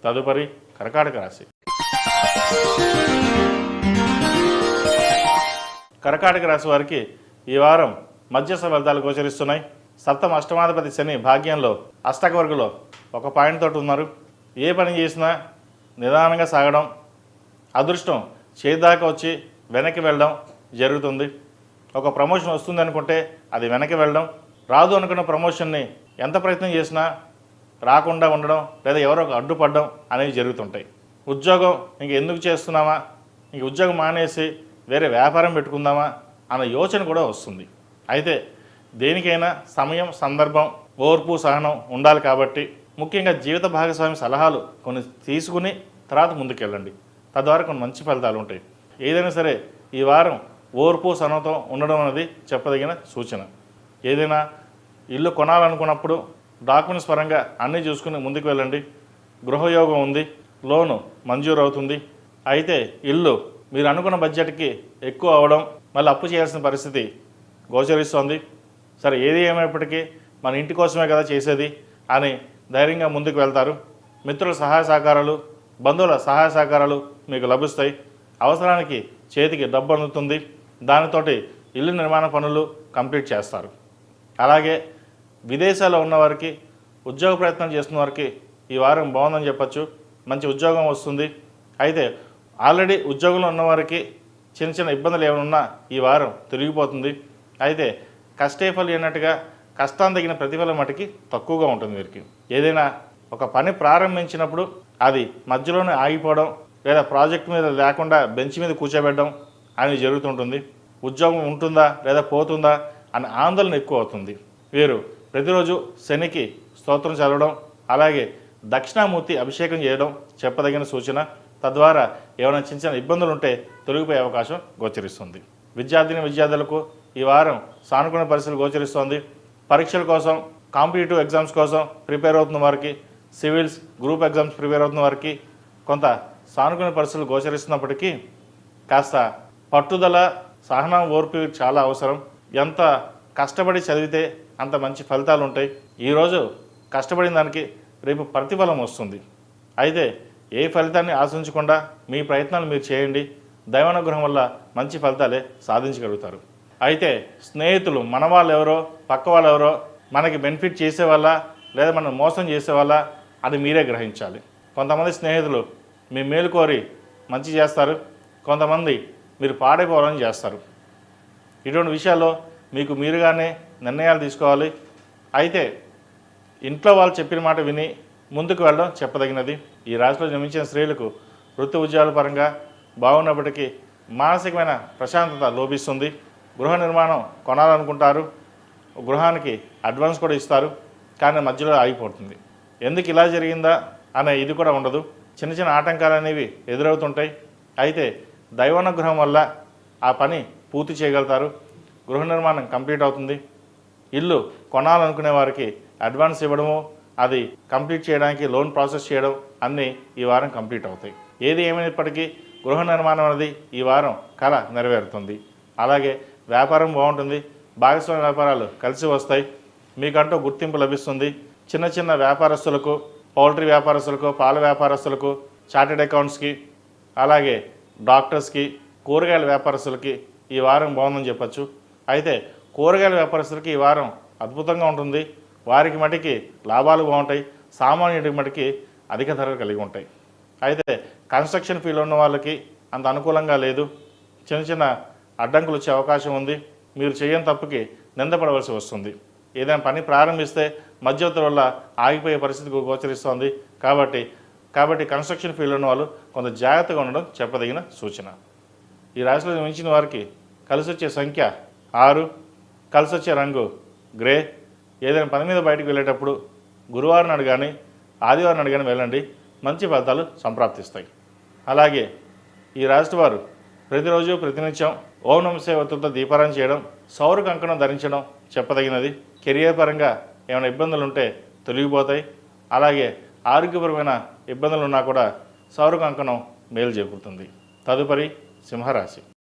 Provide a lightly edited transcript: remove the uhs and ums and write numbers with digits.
తదుపరి కర్కాటక రాశి. కర్కాటక రాశి వారికి ఈ వారం మధ్యస్థ ఫలితాలు గోచరిస్తున్నాయి. సప్తమ అష్టమాధిపతి శని భాగ్యంలో అష్టక వర్గంలో ఒక పాయింట్ తోటి ఉన్నారు. ఏ పని చేసినా నిదానంగా సాగడం, అదృష్టం చేదాకా వచ్చి వెనక్కి వెళ్ళడం జరుగుతుంది. ఒక ప్రమోషన్ వస్తుంది అనుకుంటే అది వెనక్కి వెళ్ళడం, రాదు అనుకున్న ప్రమోషన్ని ఎంత ప్రయత్నం చేసినా రాకుండా ఉండడం లేదా ఎవరో ఒక అడ్డుపడడం అనేవి జరుగుతుంటాయి. ఉద్యోగం ఇంక ఎందుకు చేస్తున్నామా, ఇంక ఉద్యోగం మానేసి వేరే వ్యాపారం పెట్టుకుందామా అన్న యోచన కూడా వస్తుంది. అయితే దేనికైనా సమయం, సందర్భం, ఓర్పు, సహనం ఉండాలి. కాబట్టి ముఖ్యంగా జీవిత భాగస్వామి సలహాలు కొన్ని తీసుకుని తర్వాత ముందుకెళ్ళండి. తద్వారా కొన్ని మంచి ఫలితాలు ఉంటాయి. ఏదైనా సరే ఈ వారం ఓర్పు, సహనంతో ఉండడం అనేది చెప్పదగిన సూచన. ఏదైనా ఇల్లు కొనాలనుకున్నప్పుడు డాక్యుమెంట్స్ పరంగా అన్నీ చూసుకుని ముందుకు వెళ్ళండి. గృహయోగం ఉంది, లోను మంజూరు అవుతుంది. అయితే ఇల్లు మీరు అనుకున్న బడ్జెట్కి ఎక్కువ అవడం, మళ్ళీ అప్పు చేయాల్సిన పరిస్థితి గోచరిస్తోంది. సరే, ఏది ఏమైనప్పటికీ మన ఇంటి కోసమే కదా చేసేది అని ధైర్యంగా ముందుకు వెళ్తారు. మిత్రుల సహాయ సహకారాలు, బంధువుల సహాయ సహకారాలు మీకు లభిస్తాయి. అవసరానికి చేతికి డబ్బు అందుతుంది. దానితోటి ఇల్లు నిర్మాణ పనులు కంప్లీట్ చేస్తారు. అలాగే విదేశాల్లో ఉన్నవారికి, ఉద్యోగ ప్రయత్నం చేస్తున్న వారికి ఈ వారం బాగుందని చెప్పచ్చు. మంచి ఉద్యోగం వస్తుంది. అయితే ఆల్రెడీ ఉద్యోగంలో ఉన్నవారికి చిన్న చిన్న ఇబ్బందులు ఏమైనా ఉన్నా ఈ వారం తొలగిపోతుంది. అయితే కష్టే ఫలి అన్నట్టుగా కష్టాన్ని తగిన ప్రతిఫలం మటుకి తక్కువగా ఉంటుంది. వీరికి ఏదైనా ఒక పని ప్రారంభించినప్పుడు అది మధ్యలోనే ఆగిపోవడం లేదా ప్రాజెక్ట్ మీద లేకుండా బెంచ్ మీద కూర్చోబెట్టడం అనేది జరుగుతుంటుంది. ఉద్యోగం ఉంటుందా లేదా పోతుందా అనే ఆందోళన ఎక్కువ అవుతుంది. వీరు ప్రతిరోజు శనికి స్తోత్రం చదవడం, అలాగే దక్షిణామూర్తి అభిషేకం చేయడం చెప్పదగిన సూచన. తద్వారా ఏమైనా చిన్న చిన్న ఇబ్బందులు ఉంటే తొలగిపోయే అవకాశం గోచరిస్తుంది. విద్యార్థులకు ఈ వారం సానుకూల పరిస్థితులు గోచరిస్తోంది. పరీక్షల కోసం, కాంపిటేటివ్ ఎగ్జామ్స్ కోసం ప్రిపేర్ అవుతున్న వారికి, సివిల్స్, గ్రూప్ ఎగ్జామ్స్ ప్రిపేర్ అవుతున్న వారికి కొంత సానుకూల పరిస్థితులు గోచరిస్తున్నప్పటికీ కాస్త పట్టుదల, సహనం, ఓర్పు చాలా అవసరం. ఎంత కష్టపడి చదివితే అంత మంచి ఫలితాలు ఉంటాయి. ఈరోజు కష్టపడిన దానికి రేపు ప్రతిఫలం వస్తుంది. అయితే ఏ ఫలితాన్ని ఆశించకుండా మీ ప్రయత్నాలు మీరు చేయండి. దైవానుగ్రహం వల్ల మంచి ఫలితాలే సాధించగలుగుతారు. అయితే స్నేహితులు, మన వాళ్ళు ఎవరో, పక్క వాళ్ళు ఎవరో మనకి బెనిఫిట్ చేసేవాళ్ళ లేదా మనం మోసం చేసేవాళ్ళ అది మీరే గ్రహించాలి. కొంతమంది స్నేహితులు మీ మేలు కోరి మంచి చేస్తారు, కొంతమంది మీరు పాడైపోవాలని చేస్తారు. ఇటువంటి విషయాల్లో మీకు మీరుగానే నిర్ణయాలు తీసుకోవాలి. అయితే ఇంట్లో వాళ్ళు చెప్పిన మాట విని ముందుకు వెళ్ళడం చెప్పదగినది. ఈ రాశిలో జన్మించిన స్త్రీలకు వృత్తి ఉద్యోగాల పరంగా బాగున్నప్పటికీ మానసికమైన ప్రశాంతత లోపిస్తుంది. గృహ నిర్మాణం కొనాలనుకుంటారు, గృహానికి అడ్వాన్స్ కూడా ఇస్తారు, కానీ మధ్యలో ఆగిపోతుంది. ఎందుకు ఇలా జరిగిందా అనే ఇది కూడా ఉండదు. చిన్న చిన్న ఆటంకాలు అనేవి ఎదురవుతుంటాయి. అయితే దైవానుగ్రహం వల్ల ఆ పని పూర్తి చేయగలుగుతారు. గృహ నిర్మాణం కంప్లీట్ అవుతుంది. ఇల్లు కొనాలనుకునే వారికి అడ్వాన్స్ ఇవ్వడము, అది కంప్లీట్ చేయడానికి లోన్ ప్రాసెస్ చేయడం అన్నీ ఈ వారం కంప్లీట్ అవుతాయి. ఏది ఏమైనప్పటికీ గృహ నిర్మాణం అనేది ఈ వారం కళ నెరవేరుతుంది. అలాగే వ్యాపారం బాగుంటుంది. భాగస్వామ్య వ్యాపారాలు కలిసి వస్తాయి. మీకంటూ గుర్తింపు లభిస్తుంది. చిన్న చిన్న వ్యాపారస్తులకు, పౌల్ట్రీ వ్యాపారస్తులకు, పాల వ్యాపారస్తులకు, చార్టెడ్ అకౌంట్స్కి, అలాగే డాక్టర్స్కి, కూరగాయల వ్యాపారస్తులకి ఈ వారం బాగుందని చెప్పచ్చు. అయితే కూరగాయల వ్యాపారస్తులకి ఈ వారం అద్భుతంగా ఉంటుంది. వారికి మటుకి లాభాలు బాగుంటాయి. సామాన్యుడికి మటుకి అధిక ధరలు కలిగి ఉంటాయి. అయితే కన్స్ట్రక్షన్ ఫీల్డ్ ఉన్న వాళ్ళకి అంత అనుకూలంగా లేదు. చిన్న చిన్న అడ్డంకులు వచ్చే అవకాశం ఉంది. మీరు చేయని తప్పుకి నిందపడవలసి వస్తుంది. ఏదైనా పని ప్రారంభిస్తే మధ్యవర్తుల వల్ల ఆగిపోయే పరిస్థితి గోచరిస్తోంది. కాబట్టి కన్స్ట్రక్షన్ ఫీల్డ్ ఉన్న వాళ్ళు కొంత జాగ్రత్తగా ఉండడం చెప్పదగిన సూచన. ఈ రాశిలో జన్మించిన వారికి కలిసి వచ్చే సంఖ్య 6, కలిసి వచ్చే రంగు గ్రే. ఏదైనా పని మీద బయటకు వెళ్ళేటప్పుడు గురువారం నాడు కానీ ఆదివారం నాడు కానీ వెళ్ళండి, మంచి ఫలితాలు సంప్రాప్తిస్తాయి. అలాగే ఈ రాశి వారు ప్రతిరోజు ప్రతినిత్యం ఓం నమః శివాయ ఒత్తులతో దీపారాధన చేయడం, సౌర కంకణం ధరించడం చెప్పదగినది. కెరియర్ పరంగా ఏమైనా ఇబ్బందులు ఉంటే తొలగిపోతాయి. అలాగే ఆరోగ్యపరమైన ఇబ్బందులు ఉన్నా కూడా సౌర కంకణం మేలు చేకూరుతుంది. తదుపరి సింహరాశి.